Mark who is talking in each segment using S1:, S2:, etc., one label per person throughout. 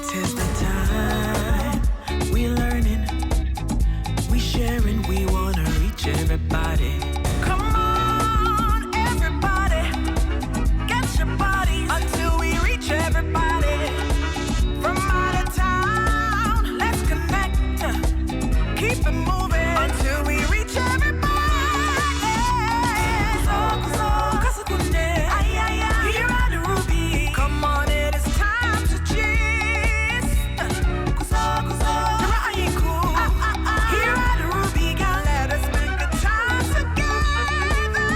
S1: 'Tis the time. We learning, we sharing, we wanna reach everybody. Come on, everybody, get your bodies until we reach everybody. From out of town, let's connect. Keep it moving until we reach everybody. Here are the Ruby. Come on, it is time to cheers. Here are the Ruby Gang. Let us make a time together.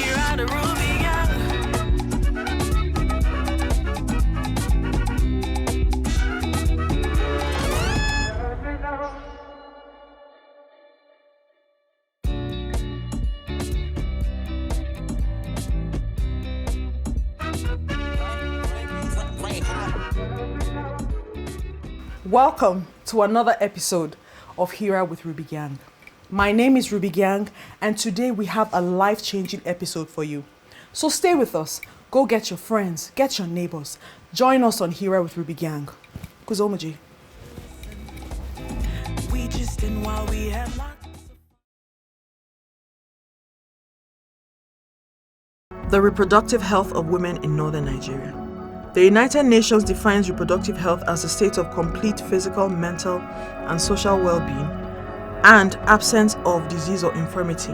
S1: Here are the Ruby Gang.
S2: Welcome to another episode of HIRA with Ruby Gyang. My name is Ruby Gyang, and today we have a life-changing episode for you. So stay with us. Go get your friends, get your neighbors. Join us on HIRA with Ruby Gyang. Kuzomaji.
S1: We just in while we have lots.
S2: The reproductive health of women in northern Nigeria. The United Nations defines reproductive health as a state of complete physical, mental, and social well-being and absence of disease or infirmity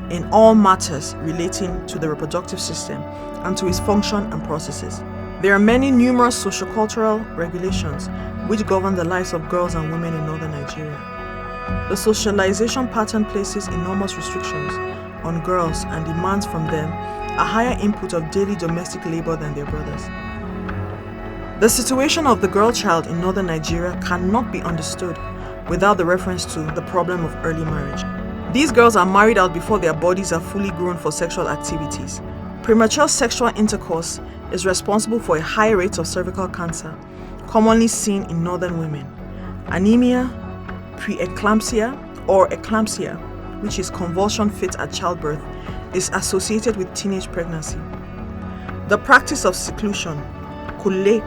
S2: in all matters relating to the reproductive system and to its function and processes. There are many numerous sociocultural regulations which govern the lives of girls and women in northern Nigeria. The socialization pattern places enormous restrictions on girls and demands from them a higher input of daily domestic labor than their brothers. The situation of the girl child in northern Nigeria cannot be understood without the reference to the problem of early marriage. These girls are married out before their bodies are fully grown for sexual activities. Premature sexual intercourse is responsible for a high rate of cervical cancer, commonly seen in northern women. Anemia, preeclampsia, or eclampsia, which is convulsion fit at childbirth, is associated with teenage pregnancy. The practice of seclusion, kule,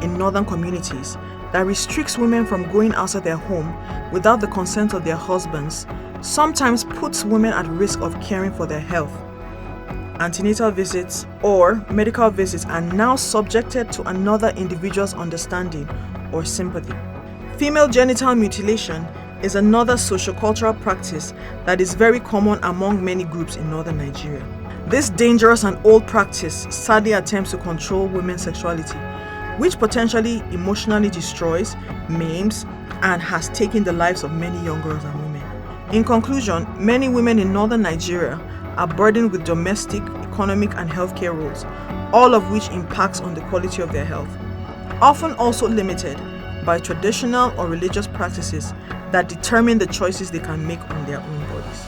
S2: in northern communities that restricts women from going outside their home without the consent of their husbands sometimes puts women at risk of caring for their health. Antenatal visits or medical visits are now subjected to another individual's understanding or sympathy. Female genital mutilation is another sociocultural practice that is very common among many groups in northern Nigeria. This dangerous and old practice sadly attempts to control women's sexuality, which potentially emotionally destroys, maims, and has taken the lives of many young girls and women. In conclusion, many women in northern Nigeria are burdened with domestic, economic, and healthcare roles, all of which impacts on the quality of their health, often also limited by traditional or religious practices that determine the choices they can make on their own bodies.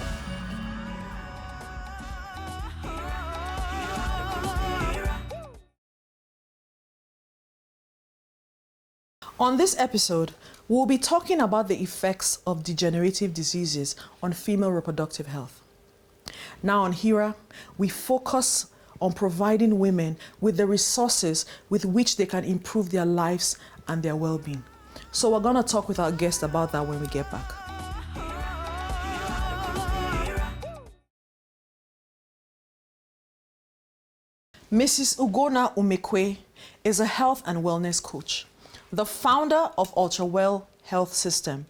S2: On this episode, we'll be talking about the effects of degenerative diseases on female reproductive health. Now on HIRA, we focus on providing women with the resources with which they can improve their lives and their well-being. So we're going to talk with our guest about that when we get back. Mrs. Ugonna Umekwe is a health and wellness coach, the founder of UltraWell Health System,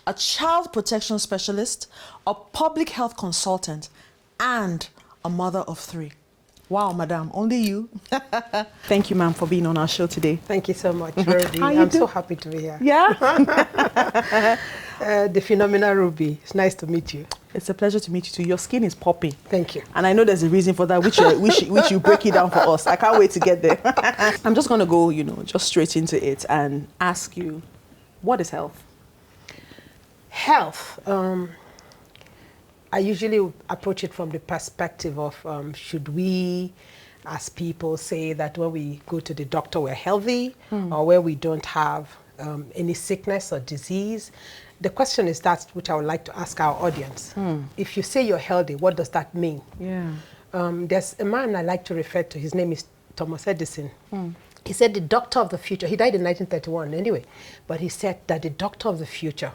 S2: a child protection specialist, a public health consultant, and a mother of 3. Wow, madam, only you. Thank you, ma'am, for being on our show today.
S3: Thank you so much, Ruby. I'm so happy to be here.
S2: Yeah?
S3: The phenomenal Ruby. It's nice to meet you.
S2: It's a pleasure to meet you too. Your skin is popping.
S3: Thank you.
S2: And I know there's a reason for that, which you break it down for us. I can't wait to get there. I'm just going to go, just straight into it and ask you, what is health?
S3: Health. I usually approach it from the perspective of should we, as people, say that when we go to the doctor we're healthy, or where we don't have any sickness or disease. The question is that which I would like to ask our audience. If you say you're healthy, what does that mean?
S2: Yeah.
S3: There's a man I like to refer to. His name is Thomas Edison. He said the doctor of the future, he died in 1931 anyway, but he said that the doctor of the future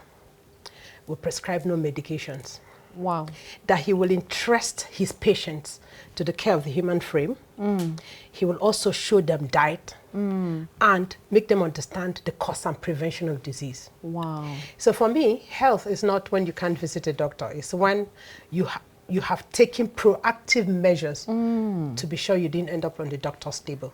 S3: will prescribe no medications.
S2: Wow.
S3: That he will entrust his patients to the care of the human frame. He will also show them diet and make them understand the cause and prevention of disease.
S2: Wow.
S3: So for me, health is not when you can't visit a doctor. It's when you have taken proactive measures to be sure you didn't end up on the doctor's table.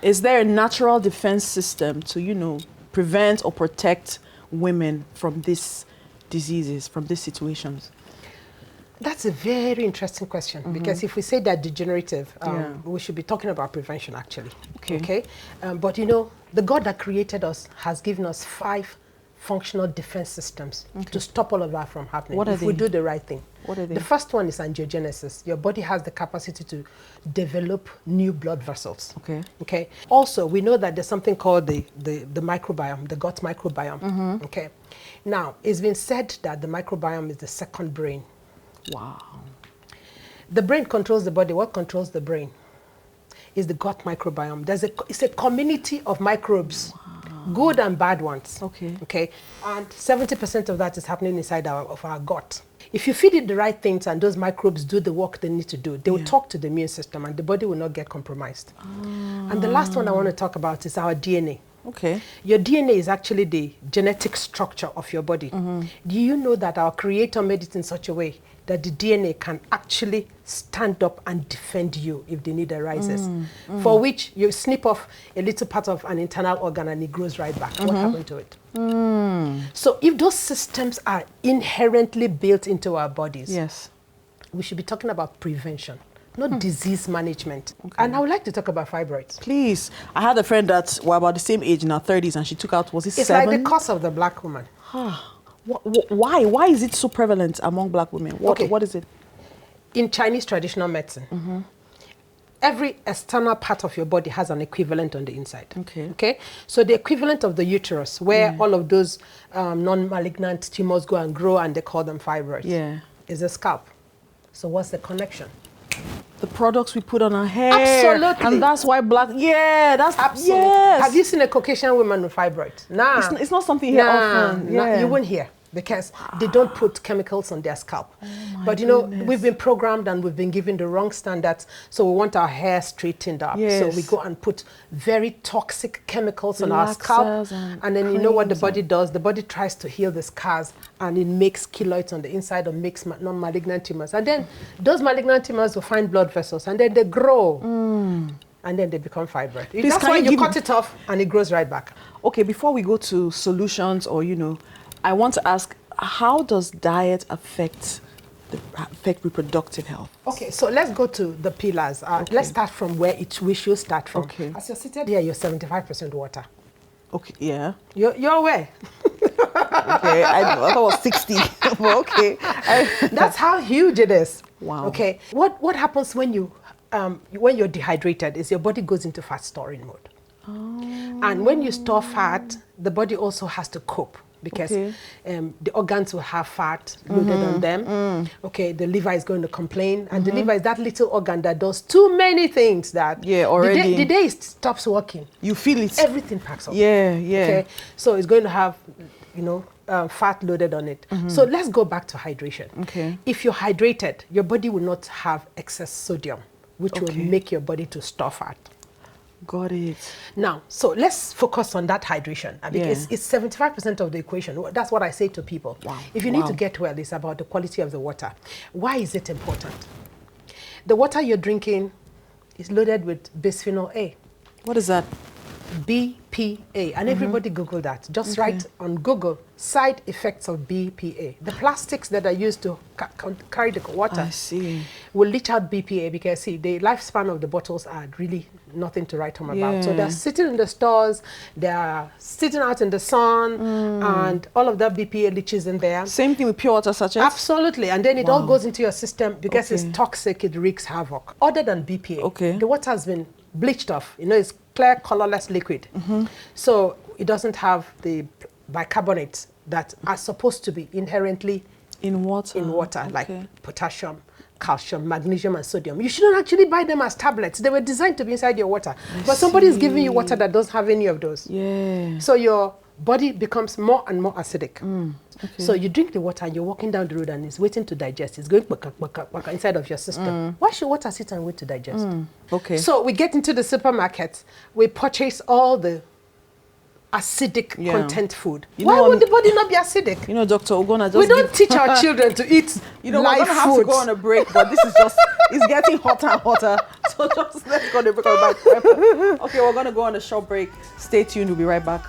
S2: Is there a natural defense system to, prevent or protect women from these diseases, from these situations?
S3: That's a very interesting question, because if we say they're degenerative, we should be talking about prevention, actually.
S2: Okay.
S3: But the God that created us has given us 5 functional defense systems to stop all of that from happening if we do the right thing.
S2: What are they?
S3: The first one is angiogenesis. Your body has the capacity to develop new blood vessels. Okay. Also, we know that there's something called the microbiome, the gut microbiome. Okay. Now, it's been said that the microbiome is the second brain.
S2: Wow.
S3: The brain controls the body. What controls the brain is the gut microbiome. It's a community of microbes, good and bad ones. Okay. And 70% of that is happening inside of our gut. If you feed it the right things and those microbes do the work they need to do, they will talk to the immune system and the body will not get compromised. And the last one I want to talk about is our DNA.
S2: Okay.
S3: Your DNA is actually the genetic structure of your body. Do you know that our Creator made it in such a way that the DNA can actually stand up and defend you if the need arises? For which you snip off a little part of an internal organ and it grows right back. What happened to it? So if those systems are inherently built into our bodies, we should be talking about prevention, not disease management. And I would like to talk about fibroids.
S2: Please. I had a friend that were about the same age in her 30s and she took out, was it 7?
S3: It's like the cause of the black woman.
S2: Why? Why is it so prevalent among black women? What is it?
S3: In Chinese traditional medicine, every external part of your body has an equivalent on the inside. Okay. So the equivalent of the uterus, where all of those non-malignant tumors go and grow, and they call them fibroids, is the scalp. So what's the connection?
S2: The products we put on our hair.
S3: Absolutely.
S2: And that's why black, that's
S3: absolutely.
S2: Yes.
S3: Have you seen a Caucasian woman with fibroids? Nah.
S2: It's not something here often.
S3: You won't hear, because they don't put chemicals on their scalp. But we've been programmed and we've been given the wrong standards. So we want our hair straightened up. So we go and put very toxic chemicals on our scalp. And then you know what the body does? The body tries to heal the scars and it makes keloids on the inside or makes non-malignant tumors. And then those malignant tumors will find blood vessels and then they grow. And then they become fibroid. That's why you cut it off and it grows right back.
S2: Okay, before we go to solutions or, I want to ask, how does diet affect reproductive health? Okay,
S3: so let's go to the pillars. Let's start from where we should start from. As you're seated here, you're 75% water.
S2: Okay, yeah.
S3: You're aware?
S2: Okay, I thought it was 60. Okay.
S3: That's how huge it is.
S2: Wow.
S3: Okay, what happens when you're dehydrated is your body goes into fat storing mode. And when you store fat, the body also has to cope, because the organs will have fat loaded on them. Okay, the liver is going to complain, and the liver is that little organ that does too many things that
S2: already
S3: the day it stops working,
S2: you feel it.
S3: Everything packs up.
S2: Okay,
S3: so it's going to have fat loaded on it. So let's go back to hydration.
S2: Okay,
S3: if you're hydrated, your body will not have excess sodium, which will make your body to store fat.
S2: Got it.
S3: Now, so let's focus on that hydration, because it's 75% of the equation. That's what I say to people. If you need to get well, it's about the quality of the water. Why is it important? The water you're drinking is loaded with bisphenol A.
S2: What is that?
S3: BPA, and everybody Google that. Just write on Google side effects of BPA. The plastics that are used to carry the water will leach out BPA, because see, the lifespan of the bottles are really nothing to write home about. So they're sitting in the stores, they're sitting out in the sun, and all of that BPA leaches in there.
S2: Same thing with pure water sachets?
S3: Absolutely, and then it all goes into your system because it's toxic, it wreaks havoc. Other than BPA, the water has been bleached off, it's clear, colorless liquid. So it doesn't have the bicarbonates that are supposed to be inherently
S2: In water.
S3: like potassium, calcium, magnesium, and sodium. You shouldn't actually buy them as tablets. They were designed to be inside your water. But somebody is giving you water that doesn't have any of those.
S2: Yeah.
S3: So your body becomes more and more acidic.
S2: Okay.
S3: So you drink the water and you're walking down the road and it's waiting to digest. It's going inside of your system. Why should water sit and wait to digest?
S2: Okay.
S3: So we get into the supermarket. We purchase all the acidic content food. Why would the body not be acidic?
S2: You know, Dr. Ogona, just
S3: we don't teach our children to eat
S2: we're
S3: live
S2: going to have to
S3: foods.
S2: go on a break, but this is just, it's getting hotter and hotter. So just let's go on a break. Okay, we're going to go on a short break. Stay tuned. We'll be right back.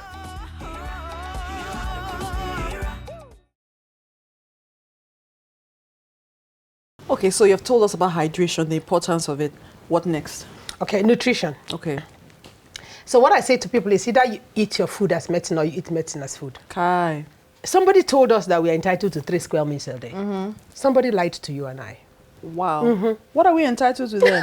S2: Okay, so you've told us about hydration, the importance of it. What next?
S3: Okay, nutrition.
S2: Okay.
S3: So what I say to people is either you eat your food as medicine or you eat medicine as food.
S2: Kai.
S3: Somebody told us that we are entitled to 3 square meals a day. Somebody lied to you and I.
S2: Wow. What are we entitled to then?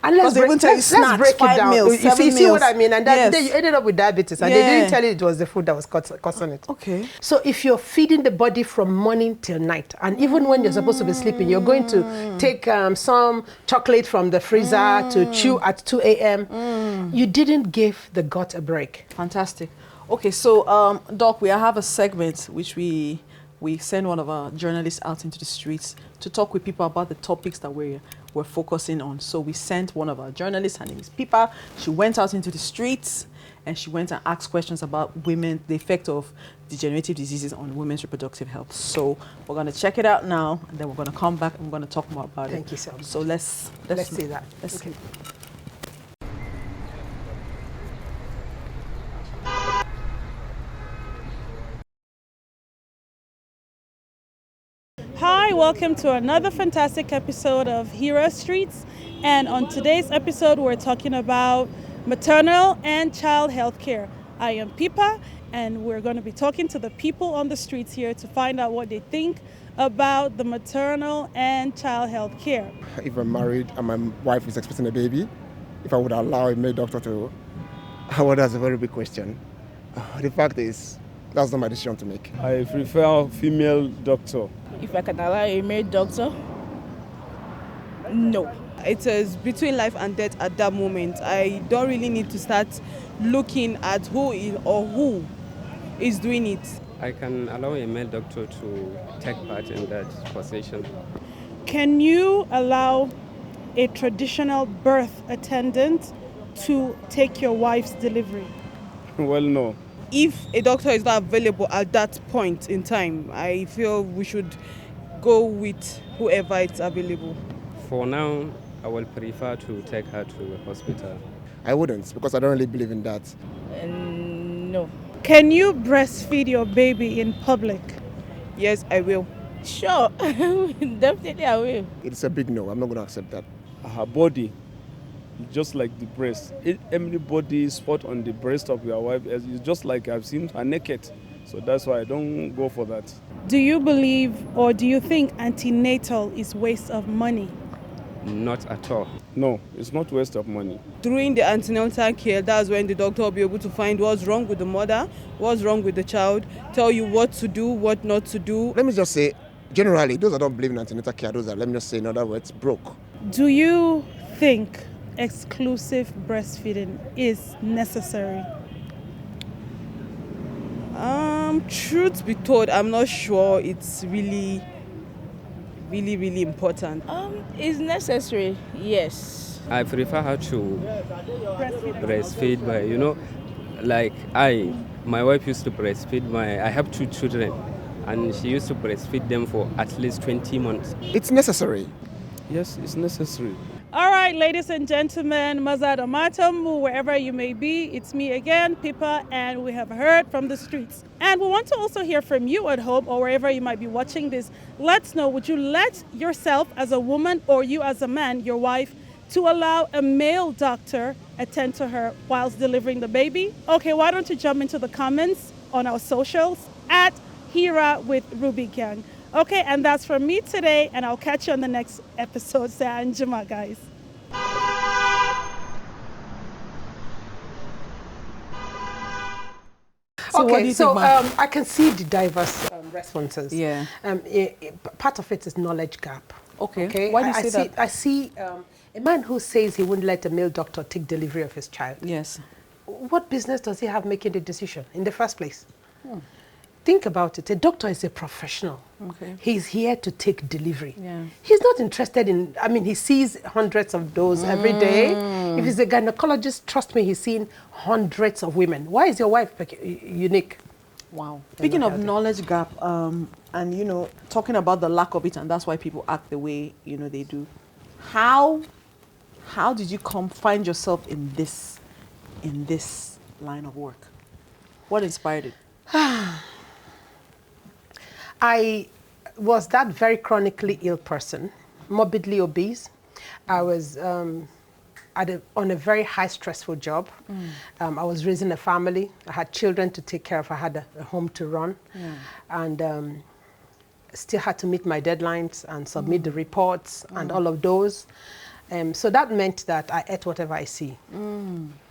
S3: And let's break it down.
S2: Meals,
S3: you see what I mean? And that
S2: yes.
S3: then you ended up with diabetes. And they didn't tell you it was the food that was causing it.
S2: Okay.
S3: So if you're feeding the body from morning till night, and even when you're supposed to be sleeping, you're going to take some chocolate from the freezer to chew at 2 a.m., you didn't give the gut a break.
S2: Fantastic. Okay, so Doc, we have a segment which we send one of our journalists out into the streets to talk with people about the topics that we're focusing on. So we sent one of our journalists, her name is Pipa. She went out into the streets and she went and asked questions about women, the effect of degenerative diseases on women's reproductive health. So we're going to check it out now, and then we're going to come back and we're going to talk more about it.
S3: Thank you so much.
S2: So let's
S3: see that.
S2: Let's see.
S4: Hi, welcome to another fantastic episode of HIRA Streets. And on today's episode, we're talking about maternal and child health care. I am Pipa, and we're going to be talking to the people on the streets here to find out what they think about the maternal and child health care.
S5: If I'm married and my wife is expecting a baby, if I would allow a male doctor to, well, that's a very big question. The fact is, that's not my decision to make.
S6: I prefer a female doctor.
S7: If I can allow a male doctor, no.
S8: It is between life and death at that moment. I don't really need to start looking at who is doing it.
S9: I can allow a male doctor to take part in that position.
S4: Can you allow a traditional birth attendant to take your wife's delivery?
S6: Well, no.
S8: If a doctor is not available at that point in time, I feel we should go with whoever is available.
S9: For now, I will prefer to take her to a hospital.
S5: I wouldn't, because I don't really believe in that.
S7: No.
S4: Can you breastfeed your baby in public?
S8: Yes, I will.
S7: Sure, definitely I will.
S5: It's a big no. I'm not going to accept that.
S6: Her body, just like the breast. Every body spot on the breast of your wife is just like I've seen her naked. So that's why I don't go for that.
S4: Do you believe or do you think antenatal is waste of money?
S9: Not at all.
S6: No, it's not waste of money.
S8: During the antenatal care, that's when the doctor will be able to find what's wrong with the mother, what's wrong with the child, tell you what to do, what not to do.
S5: Let me just say, generally, those that don't believe in antenatal care, those are, let me just say in other words, broke.
S4: Do you think exclusive breastfeeding is necessary?
S8: Truth be told, I'm not sure it's really important.
S7: It's necessary, yes.
S9: I prefer her to breastfeed my wife used to breastfeed I have 2 children, and she used to breastfeed them for at least 20 months.
S5: It's necessary.
S6: Yes, it's necessary.
S4: All right, ladies and gentlemen, Mazad Amatam, wherever you may be, it's me again, Pipa, and we have heard from the streets. And we want to also hear from you at home or wherever you might be watching this. Let's know, would you let yourself as a woman or you as a man, your wife, to allow a male doctor attend to her whilst delivering the baby? Okay, why don't you jump into the comments on our socials at HIRA with Ruby Gyang. Okay, and that's from me today, and I'll catch you on the next episode. Say Anjima, guys.
S2: So what do you think, ma'am?
S3: I can see the diverse responses.
S2: Yeah.
S3: Part of it is knowledge gap.
S2: Okay. Why do you say that?
S3: I see a man who says he wouldn't let a male doctor take delivery of his child.
S2: Yes.
S3: What business does he have making the decision in the first place? Think about it. A doctor is a professional.
S2: Okay.
S3: He's here to take delivery.
S2: Yeah.
S3: He's not interested in, I mean, he sees hundreds of those every day. If he's a gynecologist, trust me, he's seen hundreds of women. Why is your wife unique?
S2: Wow. Speaking of knowledge gap, and you know, talking about the lack of it, and that's why people act the way, you know, they do. How did you find yourself in this line of work? What inspired it?
S3: I was that very chronically ill person, morbidly obese. I was on a very high stressful job. I was raising a family. I had children to take care of. I had a home to run. And still had to meet my deadlines and submit the reports and all of those. So that meant that I ate whatever I see.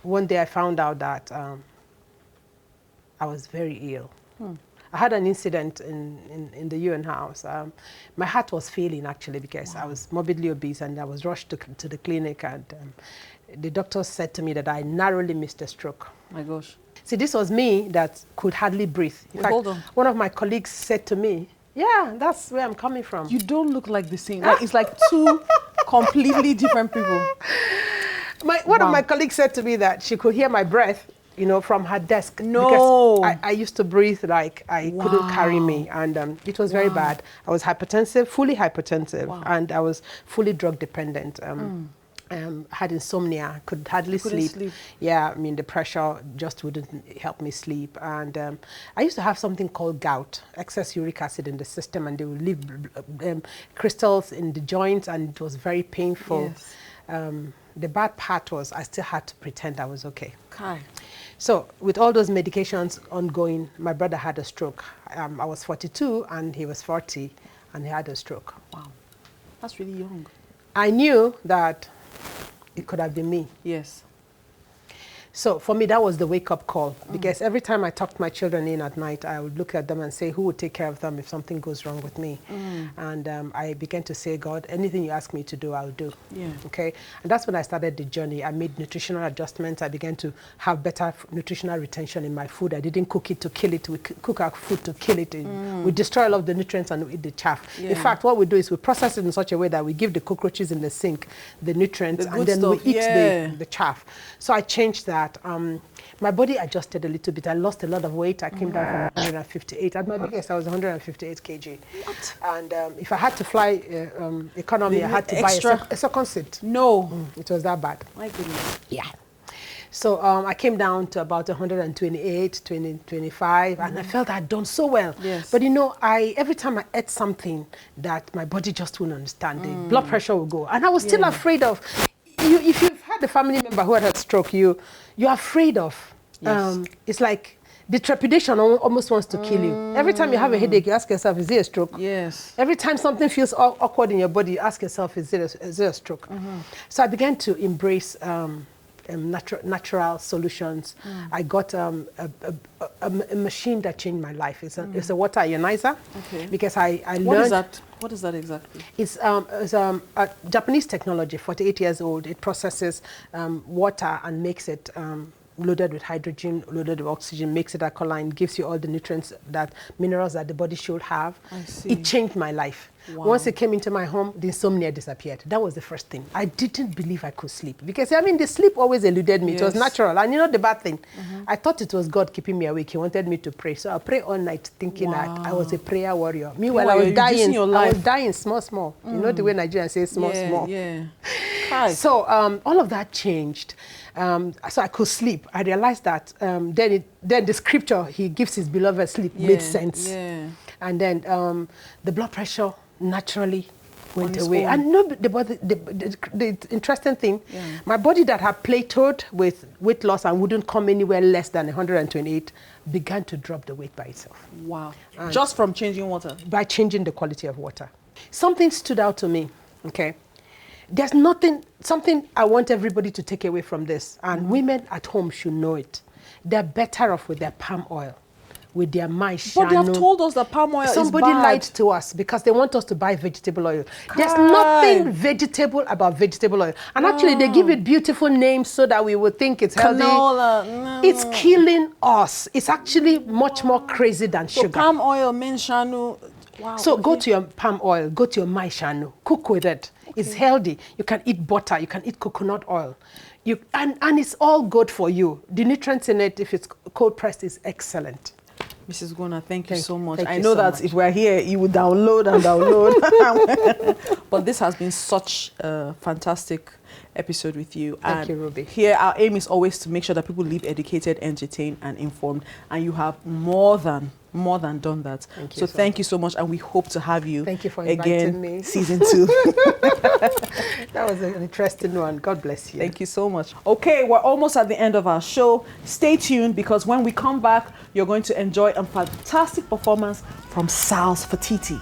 S3: One day I found out that I was very ill. I had an incident in the UN house. My heart was failing actually because I was morbidly obese and I was rushed to the clinic, and the doctors said to me that I narrowly missed a stroke.
S2: My gosh.
S3: See, this was me that could hardly breathe. In fact,
S2: hold on.
S3: One of my colleagues said to me, yeah, that's where I'm coming from.
S2: You don't look like the same. Like, it's like two completely different people.
S3: One of my colleagues said to me that she could hear my breath, you know, from her desk.
S2: No.
S3: Because I used to breathe like I couldn't carry me. And it was very bad. I was hypertensive, fully hypertensive. And I was fully drug dependent. Had insomnia, could hardly sleep. Yeah, I mean, the pressure just wouldn't help me sleep. And I used to have something called gout, excess uric acid in the system, and they would leave crystals in the joints, and it was very painful.
S2: Yes.
S3: The bad part was I still had to pretend I was okay.
S2: Kai.
S3: So with all those medications ongoing, my brother had a stroke. I was 42 and he was 40, and he had a stroke.
S2: Wow, that's really young.
S3: I knew that it could have been me.
S2: Yes.
S3: So for me, that was the wake-up call, because every time I tucked my children in at night, I would look at them and say, who would take care of them if something goes wrong with me? And I began to say, God, anything you ask me to do, I'll do.
S2: Yeah.
S3: Okay? And that's when I started the journey. I made nutritional adjustments. I began to have better nutritional retention in my food. I didn't cook it to kill it. We cook our food to kill it. We destroy all of the nutrients and we eat the chaff.
S2: Yeah.
S3: In fact, what we do is we process it in such a way that we give the cockroaches in the sink the nutrients,
S2: The
S3: and
S2: good
S3: then
S2: stuff.
S3: we eat
S2: Yeah.
S3: the chaff. So I changed that. My body adjusted a little bit. I lost a lot of weight. I came down from 158. At my biggest, I was 158 kg.
S2: What?
S3: And if I had to fly economy, I had to buy a second seat.
S2: No.
S3: It was that bad.
S2: My goodness.
S3: Yeah. So I came down to about 128, 25, and I felt I'd done so well.
S2: Yes.
S3: But you know, every time I ate something that my body just wouldn't understand, the blood pressure would go. And I was still afraid of, if you've had a family member who had a stroke, you're afraid of.
S2: Yes.
S3: It's like the trepidation almost wants to kill you. Every time you have a headache, you ask yourself, is it a stroke?
S2: Yes.
S3: Every time something feels awkward in your body, you ask yourself, is it a stroke? So I began to embrace natural solutions. I got a machine that changed my life. It's a water ionizer. Okay. Because I learned...
S2: What is that? What is that exactly?
S3: It's a Japanese technology, 48 years old. It processes water and makes it loaded with hydrogen, loaded with oxygen, makes it alkaline, gives you all the nutrients, minerals that the body should have.
S2: I see.
S3: It changed my life. Wow. Once it came into my home, the insomnia disappeared. That was the first thing. I didn't believe I could sleep, because I mean, the sleep always eluded me. Yes. It was natural. And you know the bad thing? I thought it was God keeping me awake. He wanted me to pray. So I pray all night thinking that I was a prayer warrior. Meanwhile, I was dying. I was dying small. You know the way Nigerians say small.
S2: Yeah.
S3: So all of that changed. So I could sleep. I realized that then the scripture, he gives his beloved sleep, made sense. Yeah. And then the blood pressure naturally went away. And no, the interesting thing, my body that had plateaued with weight loss and wouldn't come anywhere less than 128 began to drop the weight by itself.
S2: Wow. And just from changing water?
S3: By changing the quality of water. Something stood out to me, okay? There's something I want everybody to take away from this, and women at home should know it. They're better off with their palm oil. with their
S2: But they
S3: shano.
S2: have told us that palm oil
S3: Somebody
S2: is bad.
S3: lied to us because they want us to buy vegetable oil. There's nothing vegetable about vegetable oil. And actually, they give it beautiful names so that we would think it's healthy.
S2: Canola. No.
S3: It's killing us. It's actually much more crazy than
S2: So
S3: sugar.
S2: palm oil, menshanu. Wow.
S3: So go to your palm oil, go to your shano, cook with it. It's healthy. You can eat butter, you can eat coconut oil. And it's all good for you. The nutrients in it, if it's cold pressed, is excellent.
S2: Mrs. Gona, thank you so much.
S3: thank
S2: I
S3: you
S2: know
S3: so
S2: that
S3: much.
S2: if we're here, you would download and download. But this has been such a fantastic episode with you.
S3: Thank you, Ruby.
S2: Here, our aim is always to make sure that people live educated, entertained, and informed. And you have more than done that.
S3: Thank you
S2: so
S3: so
S2: thank you so much, and we hope to have you.
S3: Thank you for
S2: again,
S3: inviting me.
S2: Season 2.
S3: That was an interesting one. God bless you.
S2: Thank you so much. Okay, we're almost at the end of our show. Stay tuned because when we come back, you're going to enjoy a fantastic performance from Sal's Fatiti.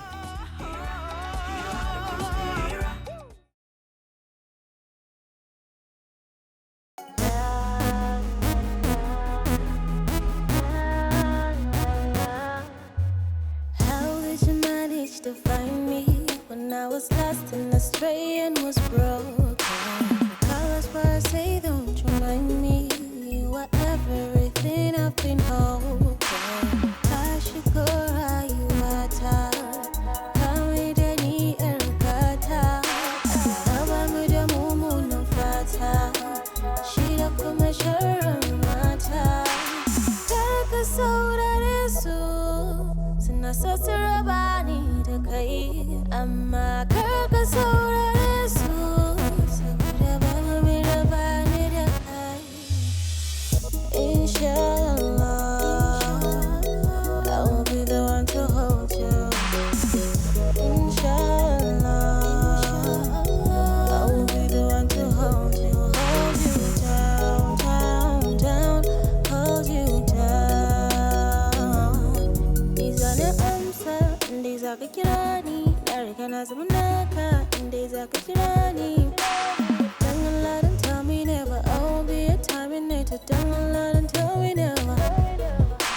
S10: How did you manage to find me when I was lost and astray and was broken? Colors where I say don't remind me you are everything I've been hoping. I should go how you are tired. Come with any ergata. Love with your mumu no fata. She don't come and share mata. Take a soda this Sina sosira bani da kai amma karka saurare su saboda ba mai raba ni da kai. Inshallah, I will be the one to hold you. Inshallah, I will be the one to hold you down, down, down, hold you down. Nizane amsa, ndiza kakirani, narikana zamanaka, ndiza kakirani. Don't let them tell me never, I won't be a time in it. Don't let them tell me never.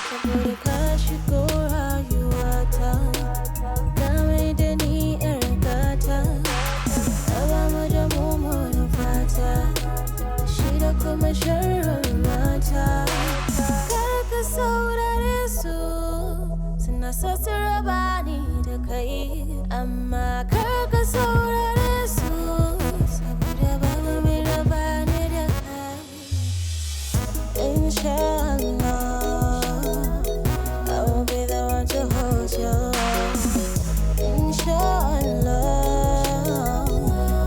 S10: Saburi kashi go how you are town. Dame deni ergata. Aba moja mumo no fata. Shida kuma shara mata. Kaka saura resu. Sina sosira bani da kai. Amma kaka saura resu. Saboda baba mai raba ni da kai. Inshallah, I will be the one to hold you. Inshallah,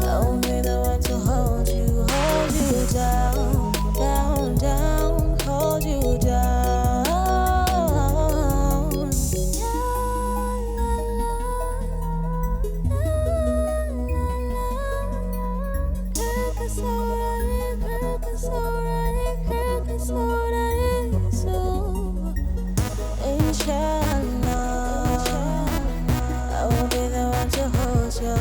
S10: I will be the one to hold you down, down, down, hold you down. Inshallah, I will be the one to hold you.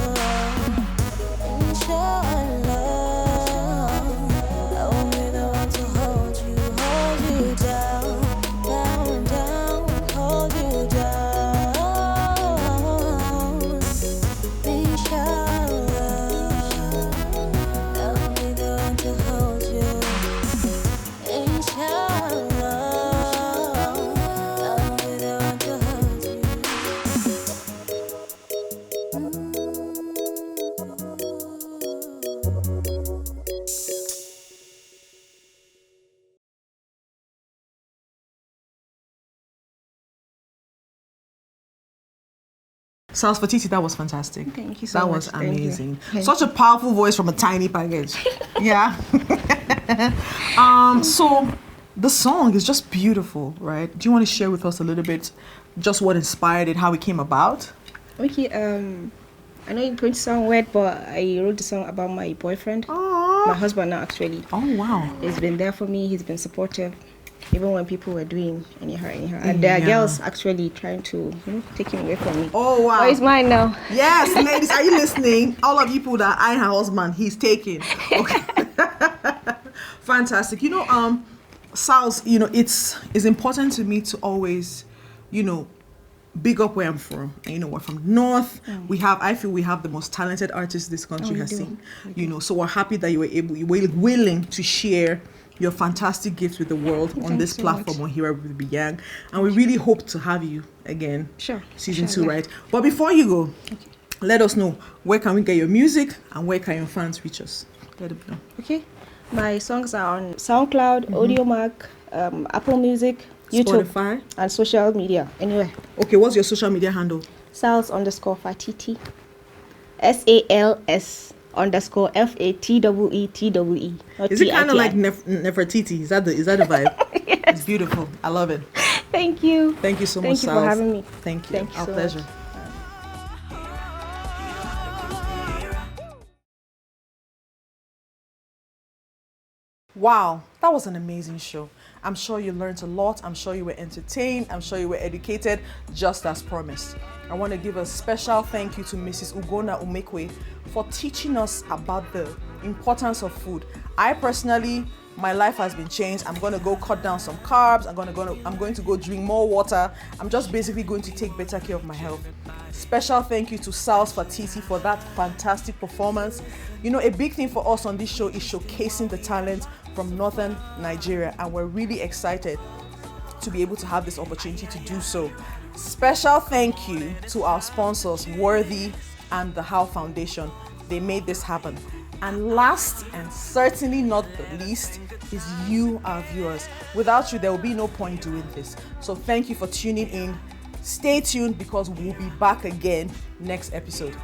S10: Inshallah, I will be the one to hold you down, down, down, hold you down. Inshallah, I will be the one to hold you. Inshallah, I will be the one to hold you.
S2: Sal's Fatiti, that was fantastic.
S11: Thank you so
S2: that
S11: much.
S2: was
S11: Thank you.
S2: amazing.
S11: Thank
S2: Such a powerful voice from a tiny package. Yeah. So the song is just beautiful, right? Do you want to share with us a little bit just what inspired it, how it came about?
S11: Okay, I know it's going to sound weird, but I wrote the song about my boyfriend.
S2: Aww.
S11: My husband now, actually.
S2: Oh, wow.
S11: He's been there for me. He's been supportive, even when people were doing anyhow. And there are girls actually trying to, take him away from me.
S2: Oh, wow.
S11: But it's mine now.
S2: Yes, ladies, are you listening? All of you people that are eyeing her husband, he's taken. Okay. Fantastic. Sal's, it's important to me to always big up where I'm from. And we're from North. I feel we have the most talented artists this country has seen. So we're happy that you were willing to share your fantastic gifts with the world on this platform on HIRA with Gyang. And we really hope to have you again.
S11: Sure.
S2: Season 2, right? But before you go, let us know, where can we get your music and where can your fans reach us? Let them know.
S11: Okay. My songs are on SoundCloud, AudioMac, Apple Music, YouTube,
S2: Spotify,
S11: and social media, anywhere.
S2: Okay, what's your social media handle?
S11: Sals_Fatiti. SALS_FATEETEE.
S2: Is it kind of like Nefertiti? Is that the vibe?
S11: Yes.
S2: It's beautiful. I love it.
S11: Thank you.
S2: Thank you so much,
S11: Thank you for having me.
S2: Thank you.
S11: Thank you
S2: Our
S11: so
S2: pleasure.
S11: much.
S2: Wow, that was an amazing show. I'm sure you learned a lot. I'm sure you were entertained. I'm sure you were educated, just as promised. I want to give a special thank you to Mrs. Ugona Umekwe for teaching us about the importance of food. I personally, my life has been changed. I'm going to go cut down some carbs. I'm going to go drink more water. I'm just basically going to take better care of my health. Special thank you to Sals Fatiti for that fantastic performance. A big thing for us on this show is showcasing the talent from northern Nigeria, and we're really excited to be able to have this opportunity to do so. Special thank you to our sponsors, Worthy and the How Foundation. They made this happen. And last and certainly not the least is you, our viewers. Without you, there will be no point doing this. So thank you for tuning in. Stay tuned because we'll be back again next episode.